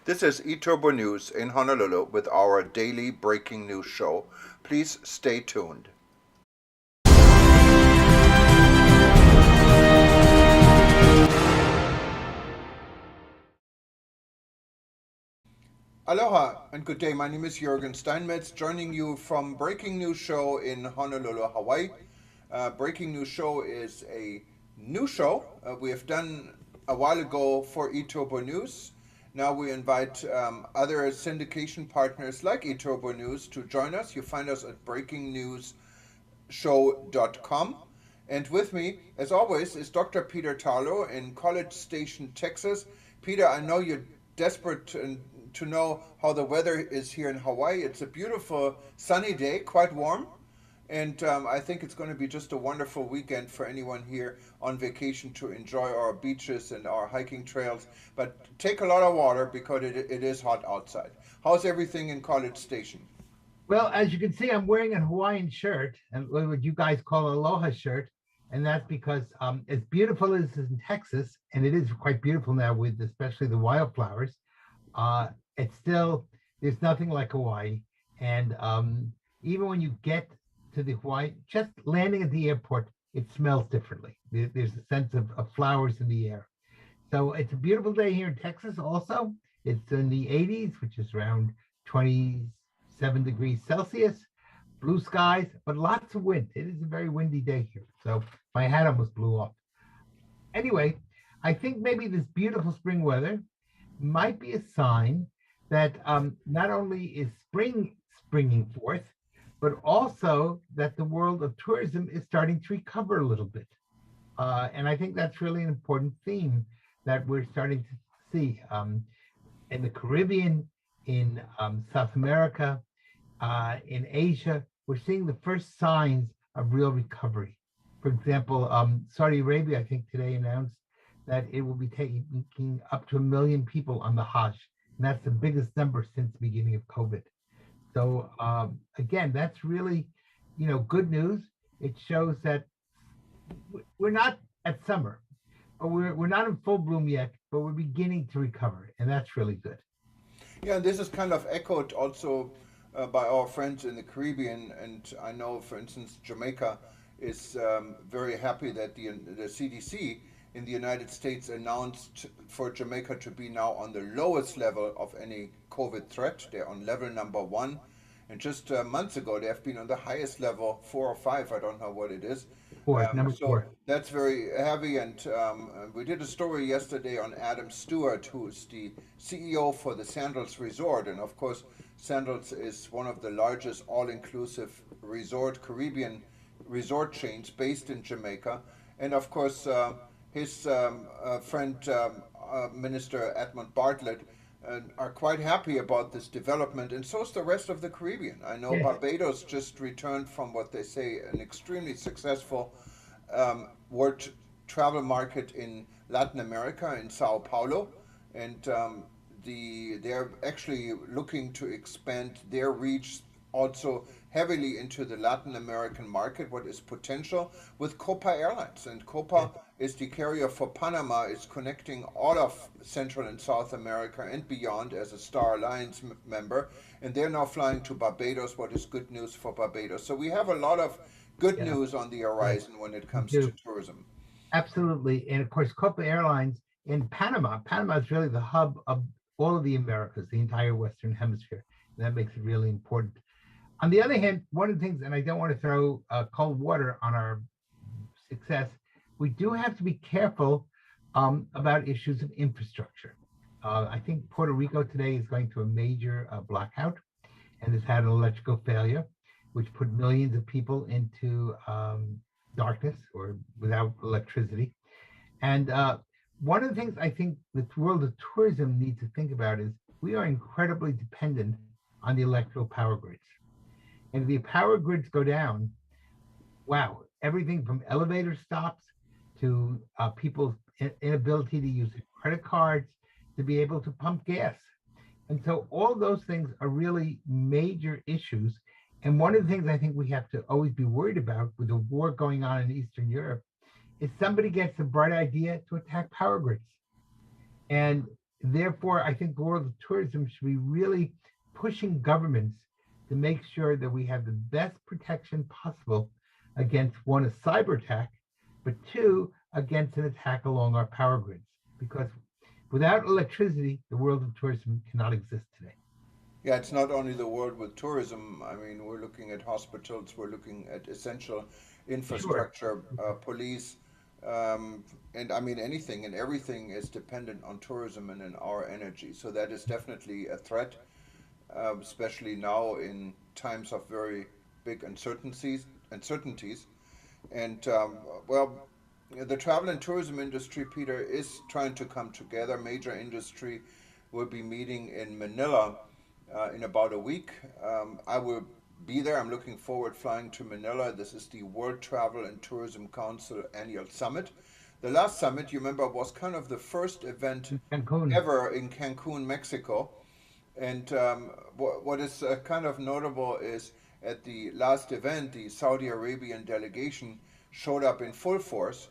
This is eTurbo News in Honolulu with our daily breaking news show. Please stay tuned. Aloha and good day. My name is Jürgen Steinmetz, joining you from Breaking News Show in Honolulu, Hawaii. Breaking News Show is a new show we have done a while ago for eTurbo News. Now we invite other syndication partners like eTurbo News to join us. You find us at breakingnewsshow.com. And with me, as always, is Dr. Peter Tarlow in College Station, Texas. Peter, I know you're desperate to know how the weather is here in Hawaii. It's a beautiful sunny day, quite warm. And I think it's going to be just a wonderful weekend for anyone here on vacation to enjoy our beaches and our hiking trails. But take a lot of water because it is hot outside. How's everything in College Station? Well, as you can see, I'm wearing a Hawaiian shirt, and what you guys call aloha shirt, and that's because as beautiful as in Texas, and it is quite beautiful now with especially the wildflowers, uh, it's still there's nothing like Hawaii. And even when you get to the Hawaii, just landing at the airport, it smells differently. There's a sense of flowers in the air. So it's a beautiful day here in Texas. Also, it's in the 80s, which is around 27 degrees Celsius, blue skies, but lots of wind. It is a very windy day here. So my hat almost blew off. Anyway, I think maybe this beautiful spring weather might be a sign that not only is spring springing forth, but also that the world of tourism is starting to recover a little bit. And I think that's really an important theme that we're starting to see in the Caribbean, in South America, in Asia. We're seeing the first signs of real recovery. For example, Saudi Arabia, I think today announced that it will be taking up to 1 million people on the Hajj. And that's the biggest number since the beginning of COVID. So again, that's really, good news. It shows that we're not at summer, but we're not in full bloom yet, but we're beginning to recover, and that's really good. Yeah, this is kind of echoed also by our friends in the Caribbean, and I know, for instance, Jamaica is very happy that the CDC in the United States announced for Jamaica to be now on the lowest level of any COVID threat. They're on level number one. And just months ago, they have been on the highest level, 4 or 5. I don't know what it is. Four, number So four. that's very heavy. And we did a story yesterday on Adam Stewart, who is the CEO for the Sandals Resort. And of course, Sandals is one of the largest all inclusive resort, Caribbean resort chains based in Jamaica. And of course, his friend, Minister Edmund Bartlett, are quite happy about this development, and so is the rest of the Caribbean. I know Yes. Barbados just returned from what they say an extremely successful world travel market in Latin America, in Sao Paulo, and they're actually looking to expand their reach also heavily into the Latin American market, what is potential with Copa Airlines. And Yes. Copa is the carrier for Panama, is connecting all of Central and South America and beyond as a Star Alliance member. And they're now flying to Barbados, what is good news for Barbados. So we have a lot of good Yeah. news on the Yes. horizon when it We comes to do. tourism. Absolutely. And of course, Copa Airlines in Panama. Panama is really the hub of all of the Americas, the entire Western Hemisphere. And that makes it really important. On the other hand, one of the things, and I don't want to throw cold water on our success, we do have to be careful about issues of infrastructure. I think Puerto Rico today is going through a major blackout and has had an electrical failure, which put millions of people into darkness or without electricity. And one of the things I think the world of tourism needs to think about is we are incredibly dependent on the electrical power grids. And if the power grids go down, wow, everything from elevator stops to people's inability to use credit cards to be able to pump gas. And so all those things are really major issues. And one of the things I think we have to always be worried about with the war going on in Eastern Europe is somebody gets a bright idea to attack power grids. And therefore, I think the world of tourism should be really pushing governments to make sure that we have the best protection possible against one, a cyber attack, but two, against an attack along our power grids. Because without electricity, the world of tourism cannot exist today. Yeah, it's not only the world with tourism. I mean, we're looking at hospitals, we're looking at essential Sure. infrastructure, police, and I mean, anything and everything is dependent on tourism and in our energy. So that is definitely a threat, especially now in times of very big uncertainties. And well, the travel and tourism industry, Peter, is trying to come together. Major industry will be meeting in Manila in about a week. I will be there. I'm looking forward flying to Manila. This is the World Travel and Tourism Council annual summit. The last summit, you remember, was kind of the first event In Cancun. ever in Cancun, Mexico. And what is kind of notable is at the last event, the Saudi Arabian delegation showed up in full force.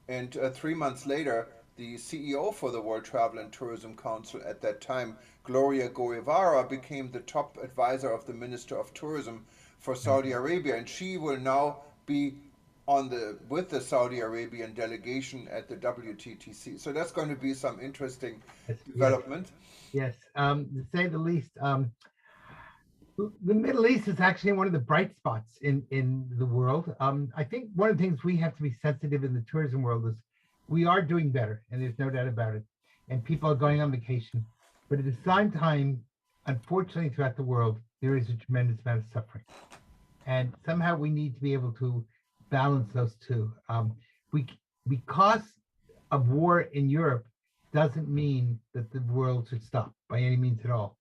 And 3 months later, the CEO for the World Travel and Tourism Council at that time, Gloria Guevara, became the top advisor of the Minister of Tourism for Right. Saudi Arabia. And she will now be on the with the Saudi Arabian delegation at the WTTC. So that's going to be some interesting Yes, yes, development. yes. To say the least, the Middle East is actually one of the bright spots in the world. I think one of the things we have to be sensitive in the tourism world is we are doing better, and there's no doubt about it. And people are going on vacation, but at the same time, unfortunately, throughout the world, there is a tremendous amount of suffering, and somehow we need to be able to balance those two. We because of war in Europe doesn't mean that the world should stop by any means at all.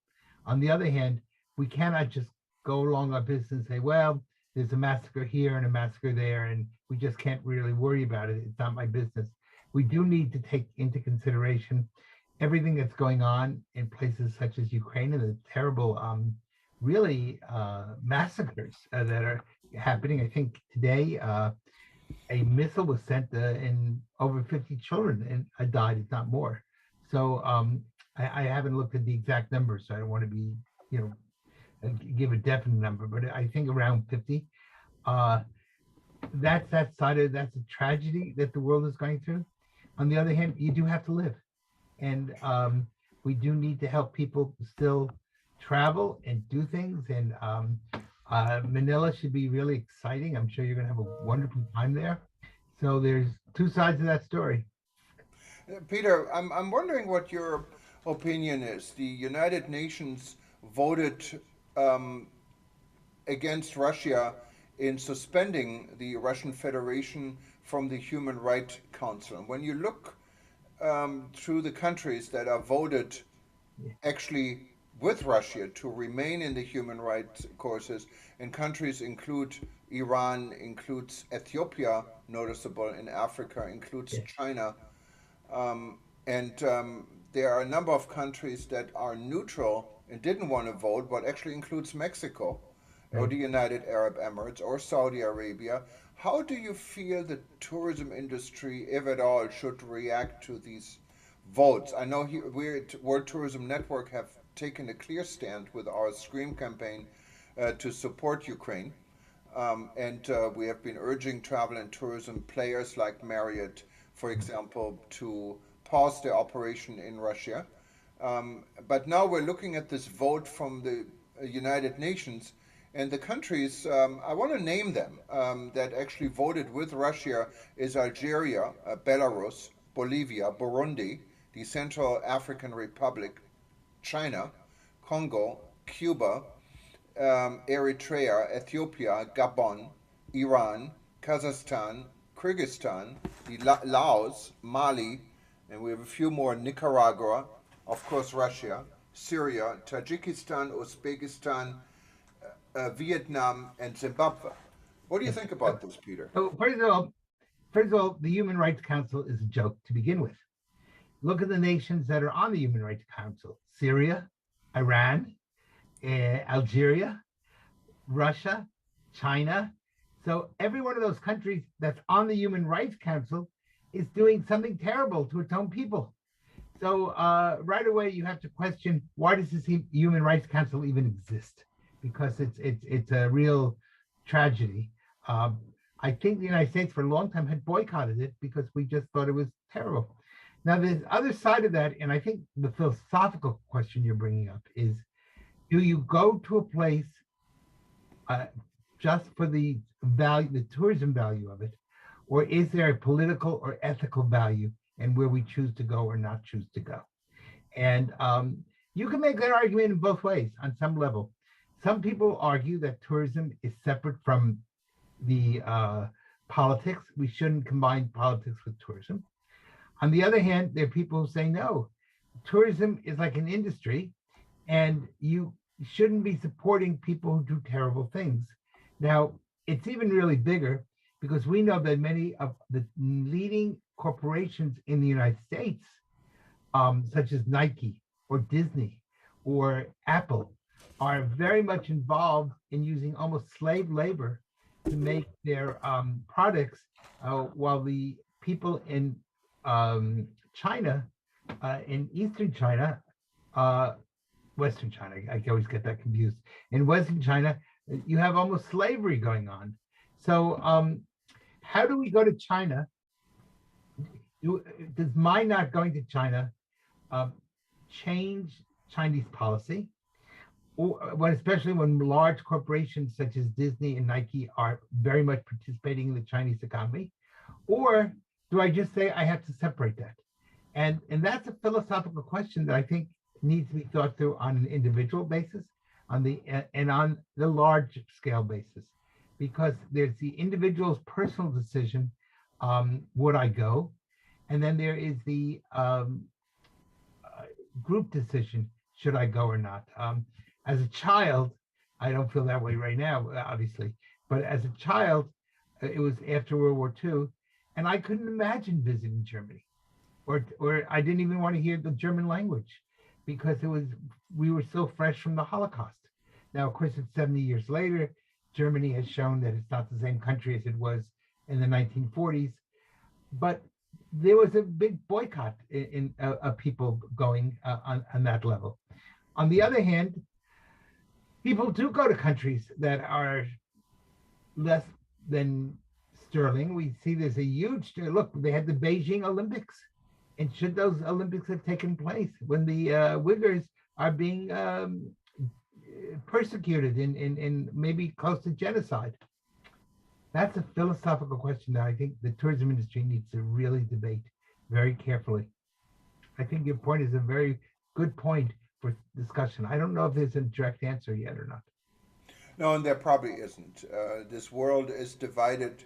On the other hand, we cannot just go along our business and say, well, there's a massacre here and a massacre there, and we just can't really worry about it. It's not my business. We do need to take into consideration everything that's going on in places such as Ukraine and the terrible, really massacres that are happening. I think today a missile was sent and over 50 children and died, if not more. So I haven't looked at the exact numbers, so I don't want to be, you know, give a definite number, but I think around 50. Uh, that's a tragedy that the world is going through. On the other hand, you do have to live, and we do need to help people still travel and do things. And Manila should be really exciting. I'm sure you're going to have a wonderful time there. So there's two sides of that story. Peter, I'm wondering what your opinion is. The United Nations voted um, against Russia in suspending the Russian Federation from the Human Rights Council. And when you look through the countries that are voted actually with Russia to remain in the human rights courses, and countries include Iran, includes Ethiopia, noticeable in Africa, includes Yeah, China, and there are a number of countries that are neutral and didn't want to vote, but actually includes Mexico or right. the United Arab Emirates or Saudi Arabia. How do you feel the tourism industry, if at all, should react to these votes? I know we at World Tourism Network have taken a clear stand with our Scream campaign to support Ukraine. And we have been urging travel and tourism players like Marriott, for example, to pause their operation in Russia. But now we're looking at this vote from the United Nations, and the countries, I want to name them, that actually voted with Russia is Algeria, Belarus, Bolivia, Burundi, the Central African Republic, China, Congo, Cuba, Eritrea, Ethiopia, Gabon, Iran, Kazakhstan, Kyrgyzstan, Laos, Mali, and we have a few more, Nicaragua, of course, Russia, Syria, Tajikistan, Uzbekistan, Vietnam, and Zimbabwe. What do you Yes. think about this, Peter? So first of all, the Human Rights Council is a joke to begin with. Look at the nations that are on the Human Rights Council: Syria, Iran, Algeria, Russia, China. So every one of those countries that's on the Human Rights Council is doing something terrible to its own people. So right away you have to question, why does this Human Rights Council even exist? Because it's a real tragedy. Um, I think the United States for a long time had boycotted it because we just thought it was terrible. Now there's other side of that, and I think the philosophical question you're bringing up is: do you go to a place uh, just for the value, the tourism value of it, or is there a political or ethical value and where we choose to go or not choose to go? And you can make that argument in both ways on some level. Some people argue that tourism is separate from the politics. We shouldn't combine politics with tourism. On the other hand, there are people who say no, tourism is like an industry and you shouldn't be supporting people who do terrible things. Now, it's even really bigger because we know that many of the leading corporations in the United States, such as Nike or Disney or Apple, are very much involved in using almost slave labor to make their products, while the people in China, in Eastern China, uh, Western China, I always get that confused. In Western China, you have almost slavery going on. So, how do we go to China? Does my not going to China uh, change Chinese policy? Or when, especially when large corporations such as Disney and Nike are very much participating in the Chinese economy? Or do I just say I have to separate that? And that's a philosophical question that I think needs to be thought through on an individual basis, on the and on the large scale basis, because there's the individual's personal decision, would I go, and then there is the group decision, should I go or not. As a child, I don't feel that way right now, obviously, but as a child, it was after World War II, and I couldn't imagine visiting Germany, or I didn't even want to hear the German language because we were so fresh from the Holocaust. Now, of course, it's 70 years later. Germany has shown that it's not the same country as it was in the 1940s, but there was a big boycott of people going on that level. On the other hand, people do go to countries that are less than sterling. We see there's a huge look. They had the Beijing Olympics, and should those Olympics have taken place when the Uyghurs are being persecuted in maybe close to genocide? That's a philosophical question that I think the tourism industry needs to really debate very carefully. I think your point is a very good point for discussion. I don't know if there's a direct answer yet or not. No, and there probably isn't. This world is divided,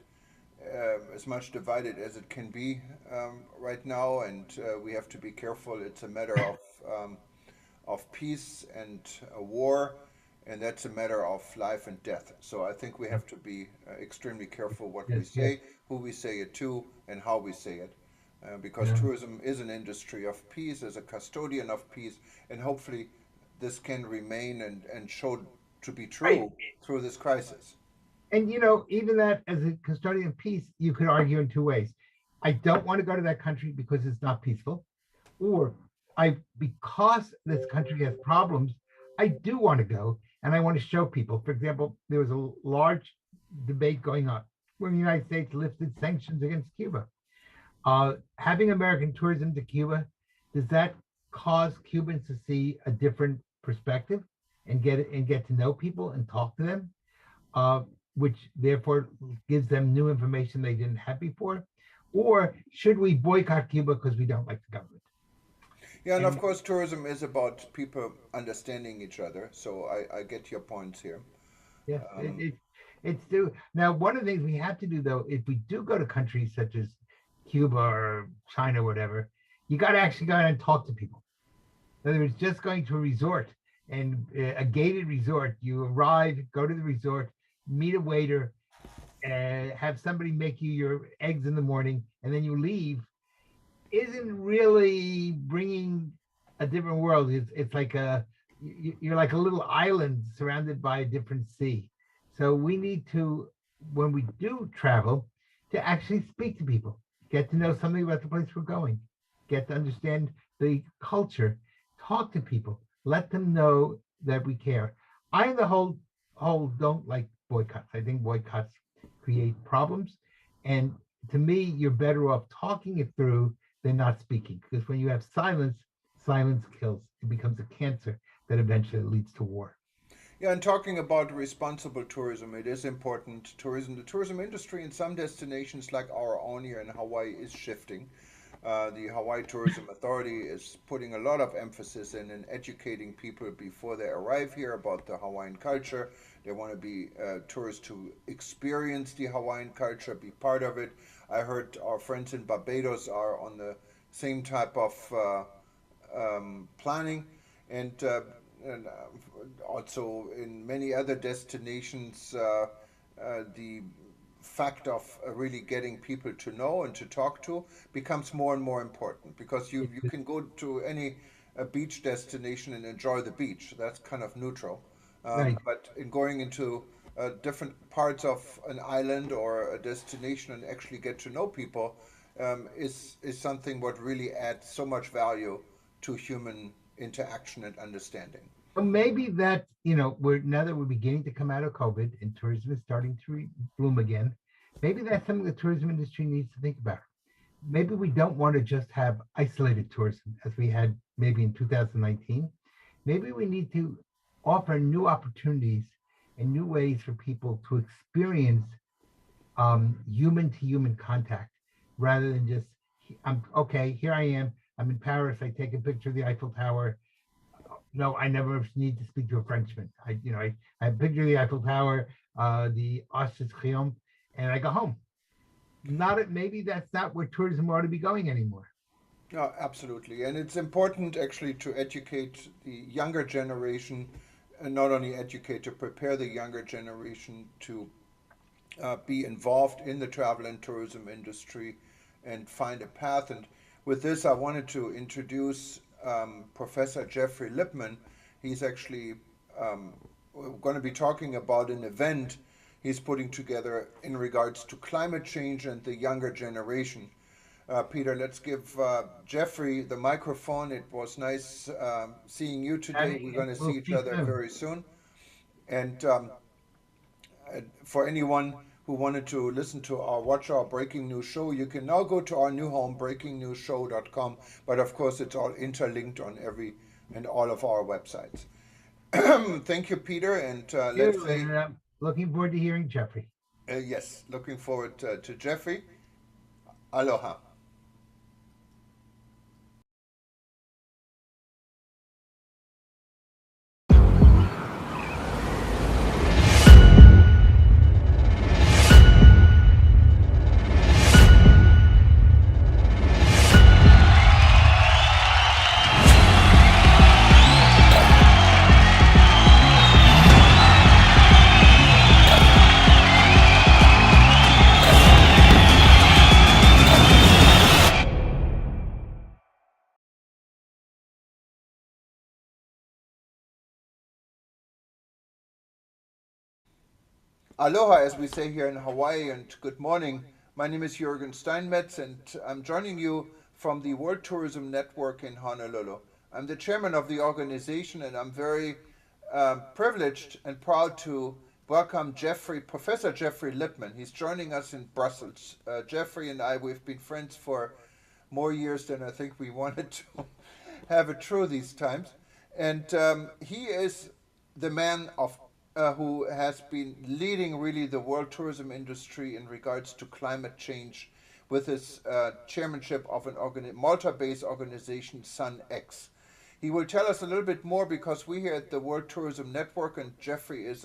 as much divided as it can be right now, and we have to be careful. It's a matter of peace and a war, and that's a matter of life and death. So I think we have to be extremely careful what we Yes, yes, say, who we say it to, and how we say it. Because yeah. tourism is an industry of peace, is a custodian of peace, and hopefully this can remain and show to be Right. true through this crisis. And even that as a custodian of peace, you could argue in two ways. I don't want to go to that country because it's not peaceful, or I because this country has problems, I do want to go and I want to show people. For example, there was a large debate going on when the United States lifted sanctions against Cuba. Having American tourism to Cuba, does that cause Cubans to see a different perspective and get to know people and talk to them, uh, which therefore gives them new information they didn't have before? Or should we boycott Cuba because we don't like the government? Yeah, and of And course, tourism is about people understanding each other. So I get your points here. yes, Um, it's do now. One of the things we have to do though, if we do go to countries such as Cuba or China, or whatever, you got to actually go out and talk to people. In other words, just going to a resort and a gated resort, you arrive, go to the resort, meet a waiter, and have somebody make you your eggs in the morning, and then you leave, isn't really bringing a different world. It's like you're like a little island surrounded by a different sea. So we need to, when we do travel, to actually speak to people, get to know something about the place we're going, get to understand the culture, talk to people, let them know that we care. I, in the whole don't like boycotts. I think boycotts create problems. And to me, you're better off talking it through than not speaking. Because when you have silence, silence kills. It becomes a cancer that eventually leads to war. Yeah, and talking about responsible tourism, it is important. The tourism industry in some destinations, like our own here in Hawaii, is shifting. The Hawaii Tourism Authority is putting a lot of emphasis in educating people before they arrive here about the Hawaiian culture. They want to be tourists to experience the Hawaiian culture, be part of it. I heard our friends in Barbados are on the same type of planning, and also in many other destinations, the fact of really getting people to know and to talk to becomes more and more important, because you can go to any beach destination and enjoy the beach. That's kind of neutral. Right. But in going into different parts of an island or a destination and actually get to know people is something what really adds so much value to human interaction and understanding. Well, maybe that, we're now that we're beginning to come out of COVID and tourism is starting to bloom again, maybe that's something the tourism industry needs to think about. Maybe we don't want to just have isolated tourism as we had maybe in 2019. Maybe we need to offer new opportunities and new ways for people to experience human to human contact rather than just, I'm okay, here I am, I'm in Paris, I take a picture of the Eiffel Tower. No, I never need to speak to a Frenchman. I picture the Eiffel Tower, the Arc de Triomphe, and I go home. Maybe that's not where tourism ought to be going anymore. Yeah, absolutely. And it's important actually to educate the younger generation, and not only educate, to prepare the younger generation to be involved in the travel and tourism industry and find a path. And with this, I wanted to introduce Professor Jeffrey Lipman. He's actually going to be talking about an event he's putting together in regards to climate change and the younger generation. Peter, let's give Jeffrey the microphone. It was nice seeing you today. We're going to see each other very soon. And for anyone who wanted to listen to watch our breaking news show, you can now go to our new home, breakingnewsshow.com. But of course, it's all interlinked on every and all of our websites. Thank you, Peter. And let's say, looking forward to hearing Jeffrey. Yes, looking forward to Jeffrey. Aloha. Aloha, as we say here in Hawaii, and good morning. My name is Jürgen Steinmetz, and I'm joining you from the World Tourism Network in Honolulu. I'm the chairman of the organization, and I'm very privileged and proud to welcome Professor Jeffrey Lipman. He's joining us in Brussels. Jeffrey and I, we've been friends for more years than I think we wanted to have it true these times. And he is the man who has been leading really the world tourism industry in regards to climate change with his chairmanship of an Malta-based organization, SunX. He will tell us a little bit more because we here at the World Tourism Network, and Jeffrey is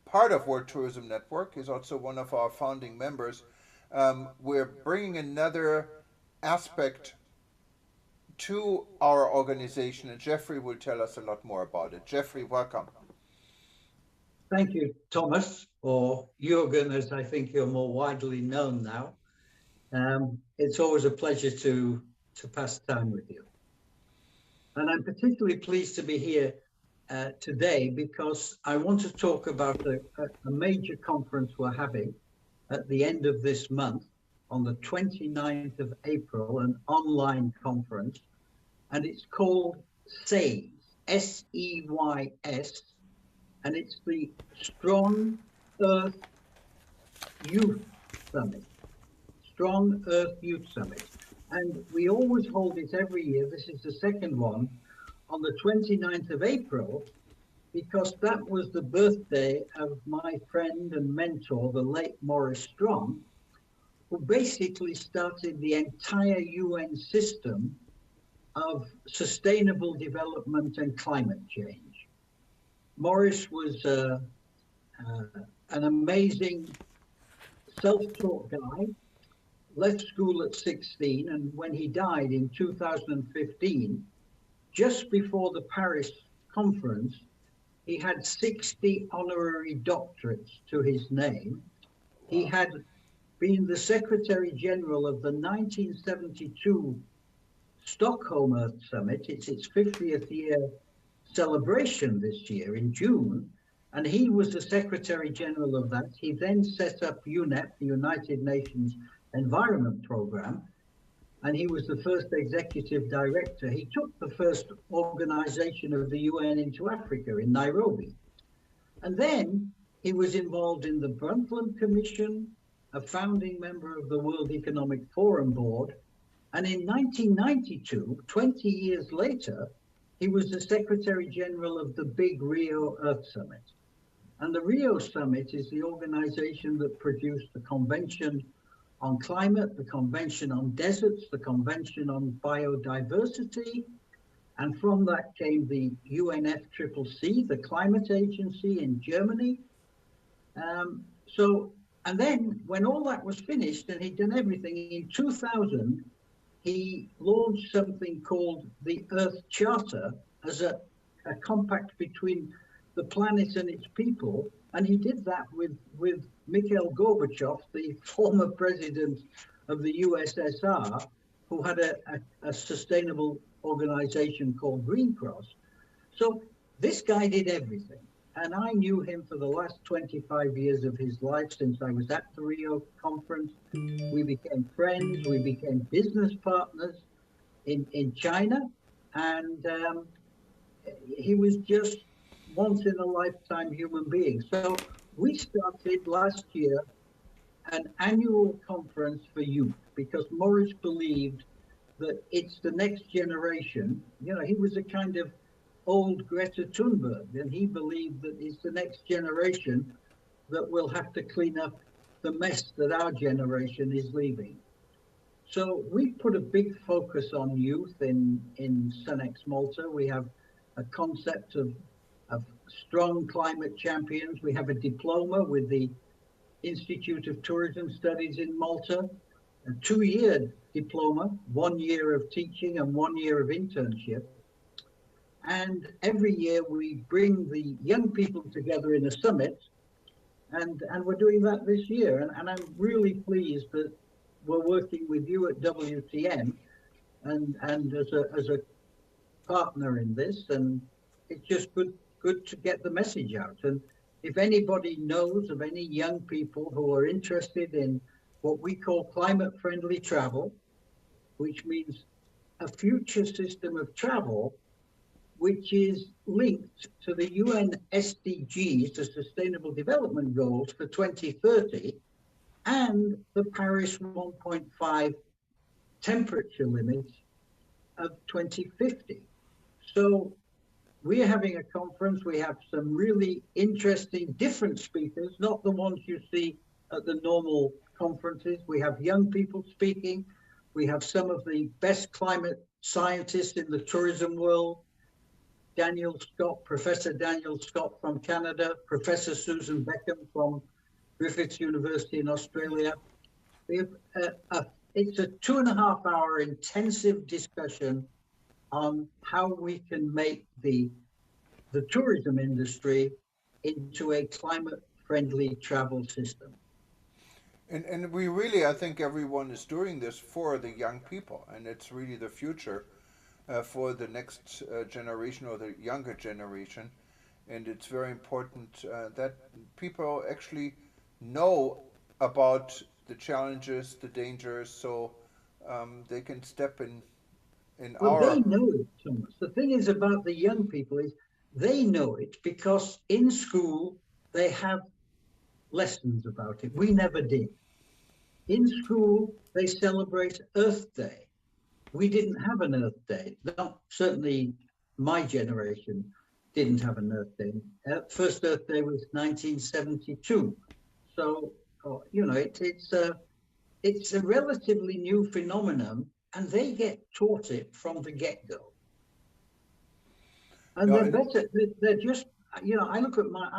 part of World Tourism Network, he's also one of our founding members. We're bringing another aspect to our organization, and Jeffrey will tell us a lot more about it. Jeffrey, welcome. Thank you, Thomas, or Jürgen, as I think you're more widely known now. It's always a pleasure to pass time with you. And I'm particularly pleased to be here today because I want to talk about a major conference we're having at the end of this month on the 29th of April, an online conference and it's called SEYS, SEYS, and it's the Strong Earth Youth Summit. Strong Earth Youth Summit. And we always hold it every year. This is the second one on the 29th of April, because that was the birthday of my friend and mentor, the late Maurice Strong, who basically started the entire UN system of sustainable development and climate change. Maurice was an amazing self-taught guy, left school at 16, and when he died in 2015, just before the Paris conference, he had 60 honorary doctorates to his name. He had been the Secretary General of the 1972 Stockholm Earth Summit. It's its 50th year celebration this year in June, and he was the Secretary General of that. He then set up UNEP, the United Nations Environment Programme, and he was the first executive director. He took the first organization of the UN into Africa in Nairobi. And then he was involved in the Brundtland Commission, a founding member of the World Economic Forum Board. And in 1992, 20 years later, he was the Secretary General of the big Rio Earth Summit. And the Rio Summit is the organization that produced the Convention on Climate, the Convention on Deserts, the Convention on Biodiversity, and from that came the UNFCCC, the climate agency in Germany. And then when all that was finished and he'd done everything, in 2000, he launched something called the Earth Charter as a compact between the planet and its people. And he did that with Mikhail Gorbachev, the former president of the USSR, who had a sustainable organization called Green Cross. So this guy did everything. And I knew him for the last 25 years of his life since I was at the Rio conference. We became friends, we became business partners in China. And he was just once in a lifetime human being. So we started last year an annual conference for youth because Maurice believed that it's the next generation. You know, he was a kind of old Greta Thunberg, and he believed that it's the next generation that will have to clean up the mess that our generation is leaving. So we put a big focus on youth in Sunex Malta. We have a concept of strong climate champions. We have a diploma with the Institute of Tourism Studies in Malta, a 2-year diploma, 1 year of teaching and 1 year of internship. And every year we bring the young people together in a summit, and we're doing that this year. And I'm really pleased that we're working with you at WTN and as a partner in this, and it's just good to get the message out. And if anybody knows of any young people who are interested in what we call climate-friendly travel, which means a future system of travel which is linked to the UN SDGs, the Sustainable Development Goals for 2030, and the Paris 1.5 temperature limits of 2050. So we're having a conference. We have some really interesting, different speakers, not the ones you see at the normal conferences. We have young people speaking. We have some of the best climate scientists in the tourism world. Daniel Scott, Professor Daniel Scott from Canada, Professor Susan Beckham from Griffith University in Australia. We have it's a 2.5-hour intensive discussion on how we can make the tourism industry into a climate-friendly travel system. And we really, I think everyone is doing this for the young people, and it's really the future for the next generation or the younger generation. And it's very important that people actually know about the challenges, the dangers, so they can step in Well, our. they know it, Thomas. The thing is about the young people is they know it because in school they have lessons about it. We never did. In school, they celebrate Earth Day. We didn't have an Earth Day. Not certainly my generation didn't have an Earth Day. First Earth Day was 1972. So, you know, it's a relatively new phenomenon, and they get taught it from the get-go. And they're better. They're just, you know, I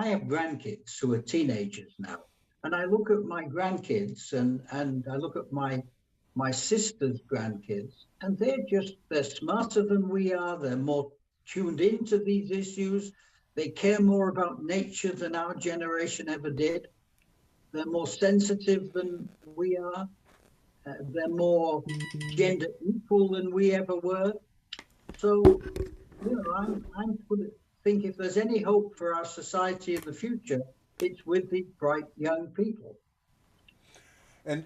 have grandkids who are teenagers now, and I look at my grandkids and I look at my sister's grandkids, and they're smarter than we are. They're more tuned into these issues. They care more about nature than our generation ever did. They're more sensitive than we are. They're more gender equal than we ever were. So, you know, I'm think if there's any hope for our society in the future, it's with the bright young people. And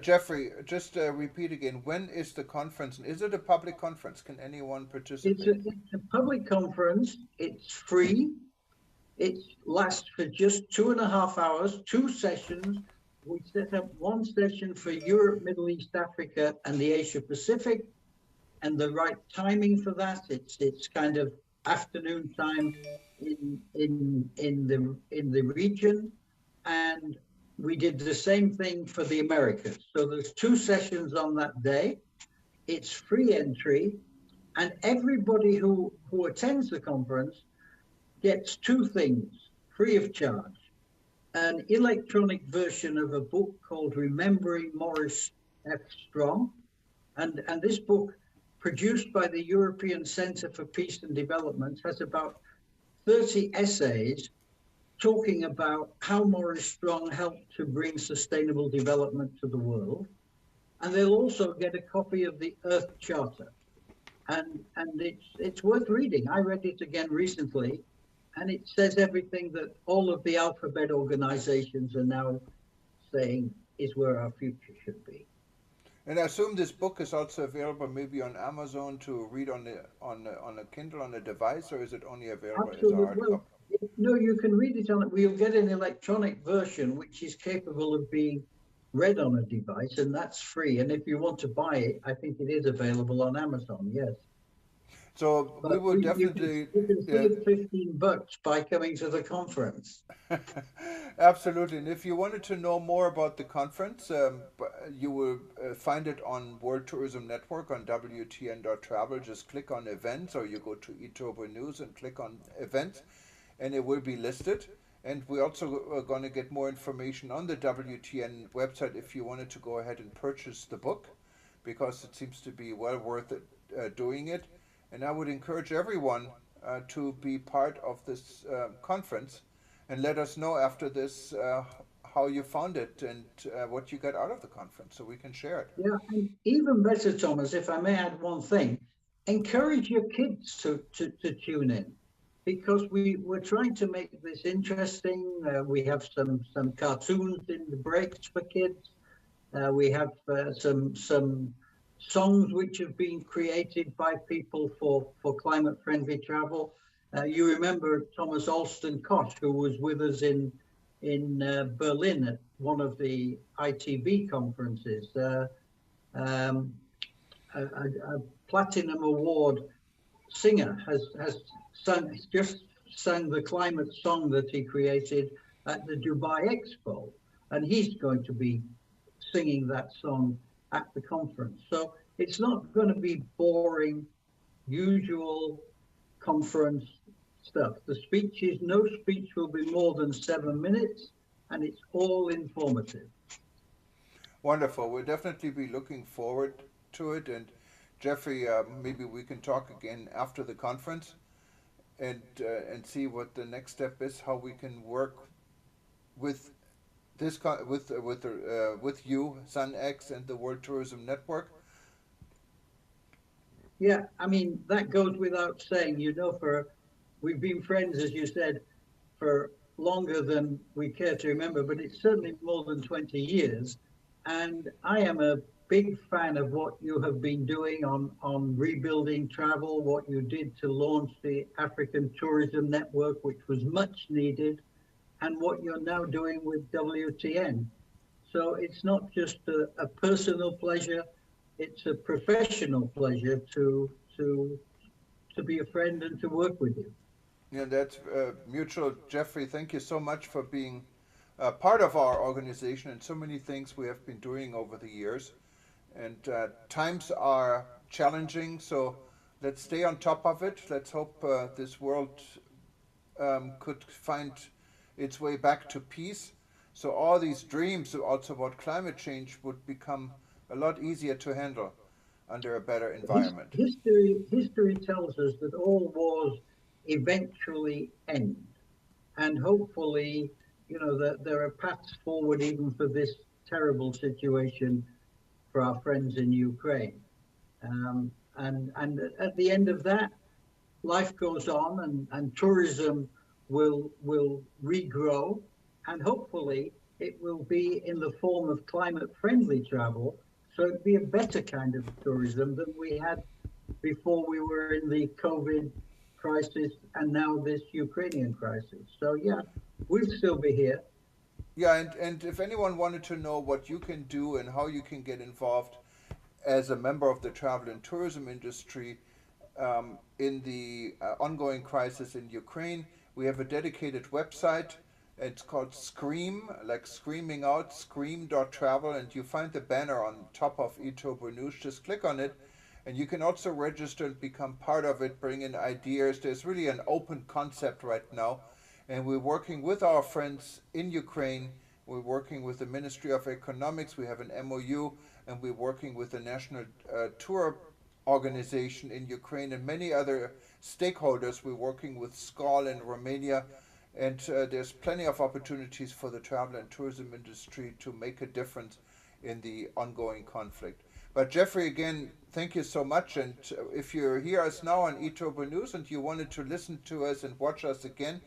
Jeffrey, just repeat again. When is the conference? Is it a public conference? Can anyone participate? It's a public conference. It's free. It lasts for just 2.5 hours, 2 sessions. We set up one session for Europe, Middle East, Africa, and the Asia Pacific, and the right timing for that. It's kind of afternoon time in the region, and we did the same thing for the Americas. So there's 2 sessions on that day. It's free entry, and everybody who attends the conference gets 2 things free of charge: an electronic version of a book called Remembering Maurice F. Strong, and this book, produced by the European Centre for Peace and Development, has about 30 essays talking about how Maurice Strong helped to bring sustainable development to the world. And they'll also get a copy of the Earth Charter. And it's worth reading. I read it again recently, and it says everything that all of the alphabet organizations are now saying is where our future should be. And I assume this book is also available maybe on Amazon to read on a Kindle, on a device, or is it only available as a hard Well, copy? no, you can read it on it. We'll get an electronic version which is capable of being read on a device, and that's free. And if you want to buy it, I think it is available on Amazon. Yes. So we But will definitely. you can save $15 by coming to the conference. Absolutely. And if you wanted to know more about the conference, you will find it on World Tourism Network on WTN.travel. Just click on events, or you go to eTurbo News and click on events, and it will be listed. And we also are going to get more information on the WTN website if you wanted to go ahead and purchase the book, because it seems to be well worth it doing it. And I would encourage everyone to be part of this conference, and let us know after this how you found it and what you got out of the conference, so we can share it. Yeah, and even better, Thomas, if I may add one thing, encourage your kids to tune in, because we're trying to make this interesting. We have some cartoons in the breaks for kids. We have some songs which have been created by people for climate-friendly travel. You remember Thomas Alston Koch, who was with us in Berlin at one of the ITB conferences. A Platinum Award singer has just sung the climate song that he created at the Dubai Expo, and he's going to be singing that song at the conference. So it's not going to be boring, usual conference stuff. The speeches, no speech will be more than 7 minutes, and it's all informative. Wonderful. We'll definitely be looking forward to it. And Jeffrey, maybe we can talk again after the conference and see what the next step is, how we can work with this with you, SunX, and the World Tourism Network. Yeah, I mean, that goes without saying. You know, we've been friends, as you said, for longer than we care to remember, but it's certainly more than 20 years. And I am a big fan of what you have been doing on rebuilding travel, what you did to launch the African Tourism Network, which was much needed, and what you're now doing with WTN. So it's not just a personal pleasure, it's a professional pleasure to be a friend and to work with you. Yeah, that's mutual. Jeffrey, thank you so much for being part of our organization and so many things we have been doing over the years. And times are challenging, so let's stay on top of it. Let's hope this world could find its way back to peace. So all these dreams also about climate change would become a lot easier to handle under a better environment. History tells us that all wars eventually end, and hopefully, you know, that there are paths forward even for this terrible situation for our friends in Ukraine. And at the end of that, life goes on, and tourism will regrow, and hopefully it will be in the form of climate-friendly travel. So it'd be a better kind of tourism than we had before we were in the COVID crisis and now this Ukrainian crisis. So yeah, we'll still be here. Yeah, and if anyone wanted to know what you can do and how you can get involved as a member of the travel and tourism industry in the ongoing crisis in Ukraine, we have a dedicated website. It's called Scream, like screaming out, scream.travel, and you find the banner on top of Itobo News. Just click on it, and you can also register and become part of it, bring in ideas. There's really an open concept right now, and we're working with our friends in Ukraine. We're working with the Ministry of Economics. We have an MOU, and we're working with the National Tour Organization in Ukraine and many other stakeholders. We're working with SCOL in Romania. And there's plenty of opportunities for the travel and tourism industry to make a difference in the ongoing conflict. But Jeffrey, again, thank you so much. And if you hear us now on Itobo News and you wanted to listen to us and watch us again,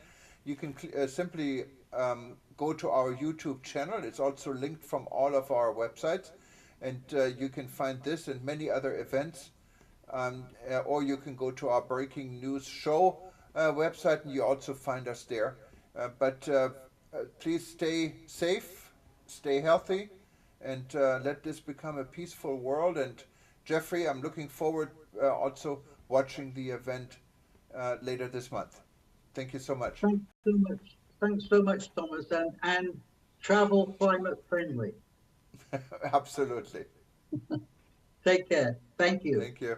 you can simply go to our YouTube channel. It's also linked from all of our websites. And you can find this and many other events. Or you can go to our Breaking News Show website, and you also find us there. But please stay safe, stay healthy, and let this become a peaceful world. And Jeffrey, I'm looking forward also watching the event later this month. Thank you so much. Thanks so much. Thanks so much, Thomas, and travel climate friendly. Absolutely. Take care. Thank you. Thank you.